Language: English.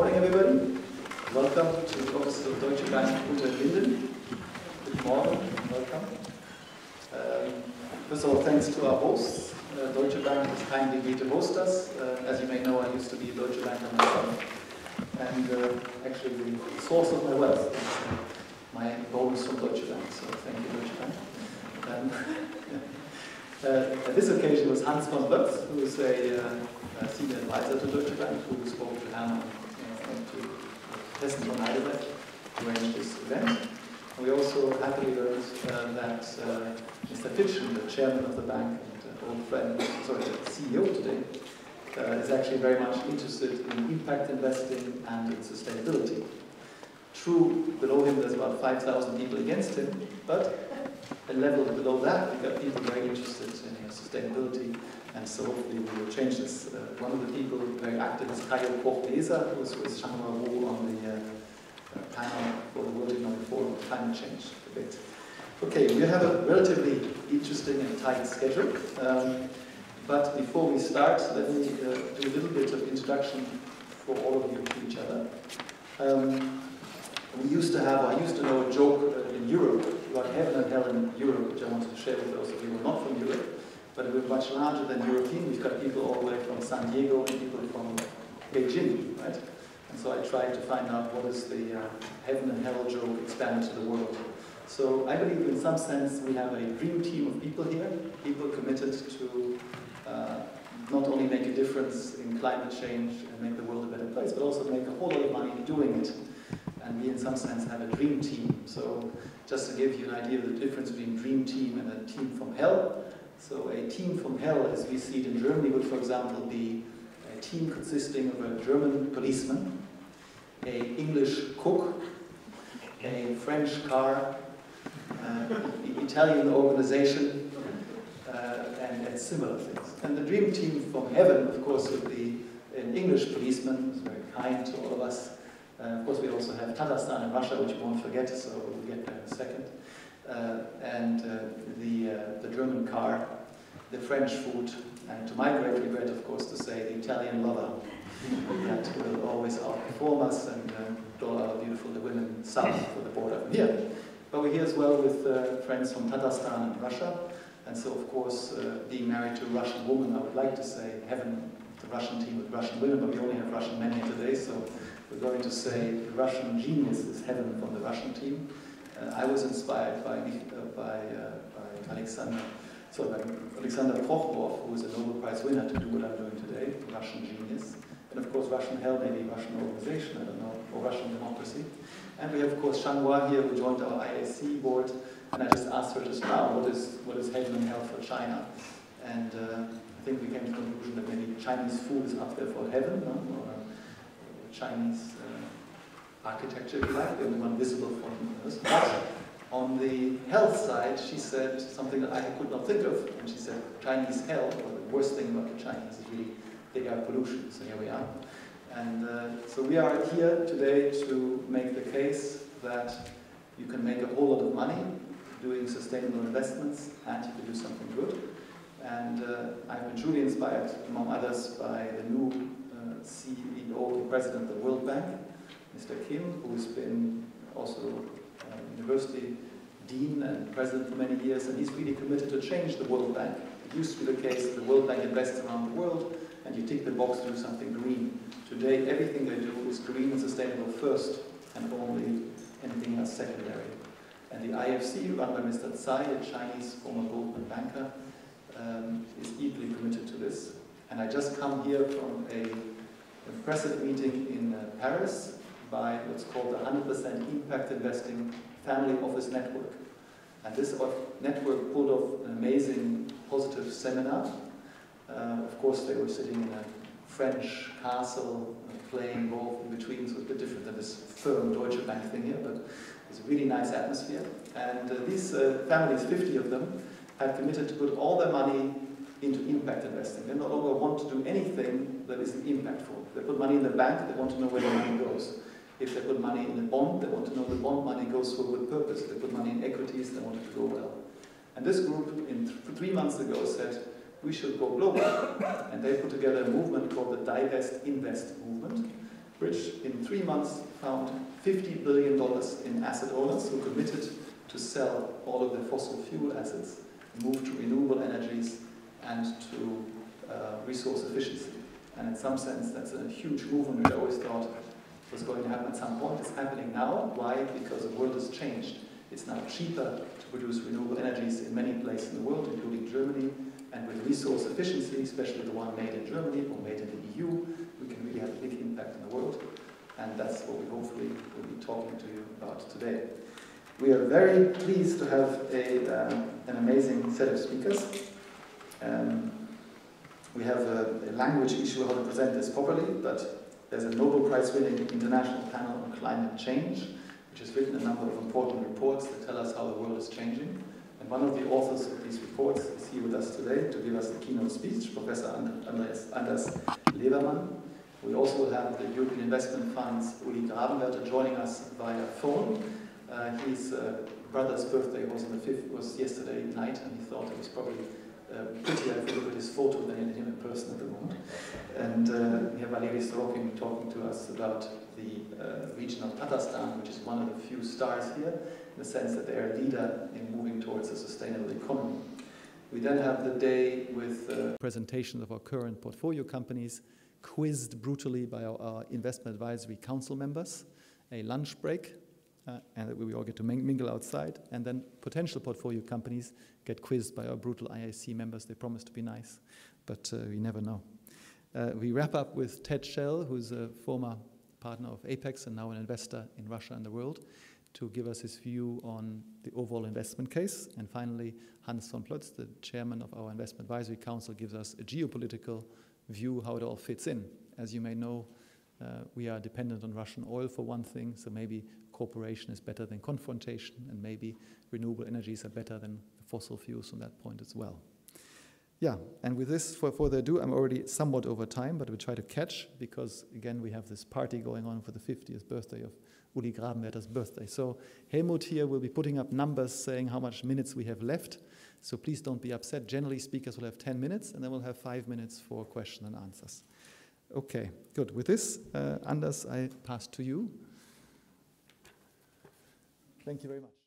morning, everybody. Welcome to the offices of Deutsche Bank Unter Linden. Good morning, welcome. First of all, thanks to our hosts. Deutsche Bank has kindly agreed to host us. As you may know, I used to be a Deutsche Banker myself. And actually, the source of my wealth is my bonus from Deutsche Bank. So thank you, Deutsche Bank. At this occasion was Hans von Bötz, who is a senior advisor to Deutsche Bank, who spoke to Hermann and to Hessen von Heidelberg to arrange this event. And we also happily learned that Mr. Fitschen, the chairman of the bank and old friend, sorry, the CEO today, is actually very much interested in impact investing and in sustainability. True, below him there's about 5,000 people against him, but a level below that, we've got people very interested in sustainability, and so hopefully we will change this. One of the people very active is Kayo Koch-Leser, who's with Shangma Wu on the panel for the World Economic Forum on climate change debate. Okay, we have a relatively interesting and tight schedule, but before we start, let me do a little bit of introduction for all of you to each other. We used to have, I used to know a joke in Europe about heaven and hell in Europe, which I wanted to share with those of you who are not from Europe. But we're much larger than European. We've got people all the way from San Diego and people from Beijing, right? And so I tried to find out what is the heaven and hell joke expanded to the world. So I believe in some sense we have a dream team of people here, people committed to not only make a difference in climate change and make the world a better place, but also make a whole lot of money doing it. And we in some sense have a dream team. So just to give you an idea of the difference between dream team and a team from hell. So a team from hell, as we see it in Germany, would for example be a team consisting of a German policeman, an English cook, a French car, Italian organization, and similar things. And the dream team from heaven, of course, would be an English policeman, who's very kind to all of us. Of course, we also have Tatarstan and Russia, which we won't forget, so we'll get there in a second. The German car, the French food, and to my great regret, of course, to say the Italian lover that will always outperform us and draw our beautiful women south for the border here. But we're here as well with friends from Tatarstan and Russia, and so of course, being married to a Russian woman, I would like to say heaven, the Russian team with Russian women, but we only have Russian men here today, so we're going to say the Russian genius is heaven from the Russian team. I was inspired by Alexander Prokhorov, who is a Nobel Prize winner, to do what I'm doing today, Russian genius. And of course Russian hell, maybe Russian organization, I don't know, or Russian democracy. And we have of course Shangwa here, who joined our IAC board, and I just asked her just now, what is heaven and hell for China? And I think we came to the conclusion that maybe Chinese food is up there for heaven, no? Or Chinese architecture, if you like, the only one visible from us. But on the health side, she said something that I could not think of, and she said Chinese hell, or the worst thing about the Chinese is really the air pollution. So here we are. And so we are here today to make the case that you can make a whole lot of money doing sustainable investments, and you can do something good. And I've been truly inspired, among others, by the new CEO and president of the World Bank, Mr. Kim, who's been also university dean and president for many years, and he's really committed to change the World Bank. It used to be the case that the World Bank invests around the world, and you tick the box to do something green. Today, everything they do is green and sustainable first, and only anything else secondary. And the IFC, run by Mr. Tsai, a Chinese former Goldman banker, is equally committed to this. And I just come here from an impressive meeting in Paris by what's called the 100% Impact Investing Family Office Network. And this network pulled off an amazing positive seminar. Of course, they were sitting in a French castle, playing golf in between, so it's a bit different than this firm Deutsche Bank thing here, but it's a really nice atmosphere. And these families, 50 of them, have committed to put all their money into impact investing. They no longer want to do anything that isn't impactful. They put money in the bank, they want to know where the money goes. If they put money in a bond, they want to know the bond money goes for a good purpose. If they put money in equities, they want it to go well. And this group, 3 months ago, said, we should go global. And they put together a movement called the Divest Invest movement, which in 3 months found $50 billion in asset owners who committed to sell all of their fossil fuel assets, move to renewable energies and to resource efficiency. And in some sense, that's a huge movement we always thought was going to happen at some point. It's happening now. Why? Because the world has changed. It's now cheaper to produce renewable energies in many places in the world, including Germany. And with resource efficiency, especially the one made in Germany or made in the EU, we can really have a big impact in the world. And that's what we hopefully will be talking to you about today. We are very pleased to have an amazing set of speakers. We have a language issue how to present this properly, but there's a Nobel Prize-winning international panel on climate change, which has written a number of important reports that tell us how the world is changing. And one of the authors of these reports is here with us today to give us the keynote speech, Professor Anders Levermann. We also have the European Investment Fund's Uli Grabenwerter joining us via phone. His brother's birthday was yesterday night, and he thought it was probably prettier if you look at his photo than him in person at the moment. And here Valeri Sorokin will be talking to us about the region of Tatarstan, which is one of the few stars here, in the sense that they are a leader in moving towards a sustainable economy. We then have the day with presentations of our current portfolio companies, quizzed brutally by our investment advisory council members, a lunch break, and we all get to mingle outside, and then potential portfolio companies get quizzed by our brutal IAC members. They promise to be nice, but we never know. We wrap up with Ted Schell, who's a former partner of Apex and now an investor in Russia and the world, to give us his view on the overall investment case. And finally, Hans von Plotz, the chairman of our investment advisory council, gives us a geopolitical view how it all fits in. As you may know, we are dependent on Russian oil for one thing, so maybe cooperation is better than confrontation, and maybe renewable energies are better than fossil fuels from that point as well. Yeah, and with this, for further ado, I'm already somewhat over time, but we try to catch, because again, we have this party going on for the 50th birthday of Uli Grabenwerter's birthday. So Helmut here will be putting up numbers saying how much minutes we have left. So please don't be upset. Generally, speakers will have 10 minutes, and then we'll have 5 minutes for question and answers. Okay, good. With this, Anders, I pass to you. Thank you very much.